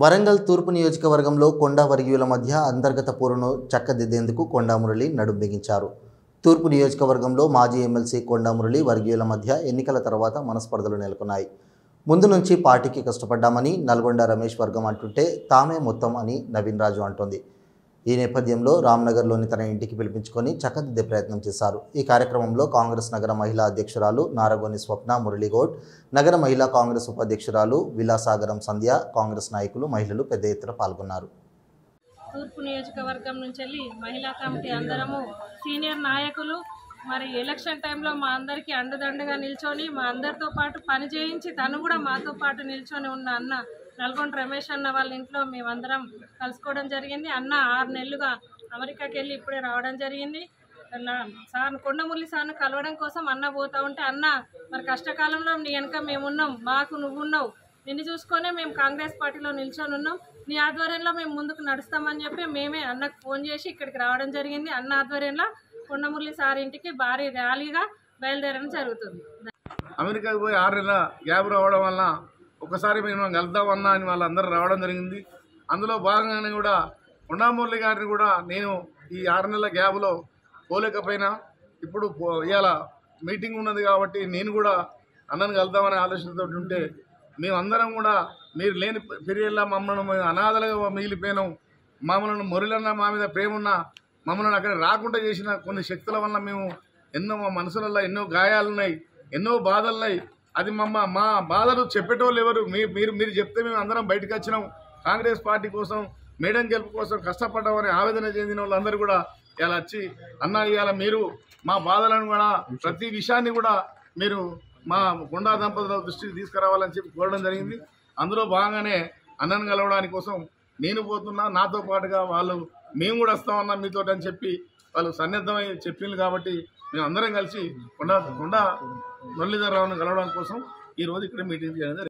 వరంగల్ తూర్పు నియోజకవర్గంలో కొండా వర్గీయుల మధ్య అంతర్గత పోరును చక్కదిద్దేందుకు కొండా మురళి నడుం బిగించారు. తూర్పు నియోజకవర్గంలో మాజీ ఎమ్మెల్సీ కొండా మురళి వర్గీయుల మధ్య ఎన్నికల తర్వాత మనస్పర్ధలు నెలకొన్నాయి. ముందు నుంచి పార్టీకి కష్టపడ్డామని నల్గొండ రమేష్ వర్గం అంటుంటే తామే మొత్తం అని నవీన్ రాజు అంటోంది. ఈ నేపథ్యంలో రామ్నగర్లోని తన ఇంటికి పిలిపించుకొని చక్కదిద్దే ప్రయత్నం చేశారు. ఈ కార్యక్రమంలో కాంగ్రెస్ నగర మహిళా అధ్యక్షురాలు నారగోని స్వప్న మురళీగౌడ్, నగర మహిళా కాంగ్రెస్ ఉపాధ్యక్షురాలు విలాసాగరం సంధ్య, కాంగ్రెస్ నాయకులు, మహిళలు పెద్ద ఎత్తున పాల్గొన్నారు. తూర్పు నియోజకవర్గం నుంచి వెళ్ళి మహిళా కమిటీ అందరము సీనియర్ నాయకులు మరి ఎలక్షన్ టైంలో మా అందరికీ అండదండగా నిల్చొని మా అందరితో పాటు పని చేయించి తను కూడా మాతో పాటు నిల్చొని ఉన్న అన్న నల్గొండ రమేష్ అన్న వాళ్ళ ఇంట్లో మేమందరం కలుసుకోవడం జరిగింది. అన్న 6 నెలలుగా అమెరికాకి వెళ్ళి ఇప్పుడే రావడం జరిగింది. సార్ కొండమురళి సార్ను కలవడం కోసం అన్న పోతా ఉంటే, అన్న మరి కష్టకాలంలో నీ వెనక మేమున్నాం, మాకు నువ్వున్నావు, నిన్ను చూసుకొనే మేము కాంగ్రెస్ పార్టీలో నిల్చొని ఉన్నాం, నీ ఆధ్వర్యంలో మేము ముందుకు నడుస్తామని చెప్పి మేమే అన్నకు ఫోన్ చేసి ఇక్కడికి రావడం జరిగింది. అన్న ఆధ్వర్యంలో కొండమురళి సార్ ఇంటికి భారీ ర్యాలీగా బయలుదేరడం జరుగుతుంది. అమెరికాకి పోయి 6 నెలల గ్యాప్ రావడం వల్ల ఒకసారి మేము కలుద్దామన్నా అని వాళ్ళందరూ రావడం జరిగింది. అందులో భాగంగానే కూడా కొండా మురళి గారిని కూడా నేను ఈ 6 నెలల గ్యాప్లో పోలేకపోయినా ఇప్పుడు ఇవాళ మీటింగ్ ఉన్నది కాబట్టి నేను కూడా అన్నను కలుద్దామనే ఆలోచనతో ఉంటే మేమందరం కూడా మీరు లేని పీరియడ్లో మమ్మల్ని అనాథలుగా మిగిలిపోయినాం, మమ్మల్ని మురళన్న మా మీద ప్రేమ ఉన్న మమ్మల్ని అక్కడ రాకుండా చేసిన కొన్ని శక్తుల వల్ల మేము మా మనసులలో ఎన్నో గాయాలున్నాయి, ఎన్నో బాధలున్నాయి. అది మా బాధలు చెప్పేటోళ్ళు ఎవరు? మీరు చెప్తే మేము అందరం బయటకు వచ్చినాం. కాంగ్రెస్ పార్టీ కోసం, మేడం గెలుపు కోసం కష్టపడ్డామని ఆవేదన చెందిన వాళ్ళందరూ కూడా ఇలా వచ్చి అన్న ఇవాళ మీరు మా బాధలను కూడా ప్రతి విషయాన్ని కూడా మీరు మా కొండా దంపతుల దృష్టికి తీసుకురావాలని చెప్పి కోరడం జరిగింది. అందులో భాగంగానే అన్నను కలవడానికి కోసం నేను పోతున్నా, నాతో పాటుగా వాళ్ళు మేము కూడా వస్తామన్నా మీతో అని చెప్పి వాళ్ళు సన్నిద్ధమై చెప్పింది. కాబట్టి మేము అందరం కలిసి కొండా మురళీధరరావును కలవడం కోసం ఈరోజు ఇక్కడ మీటింగ్ చేయడం జరిగింది.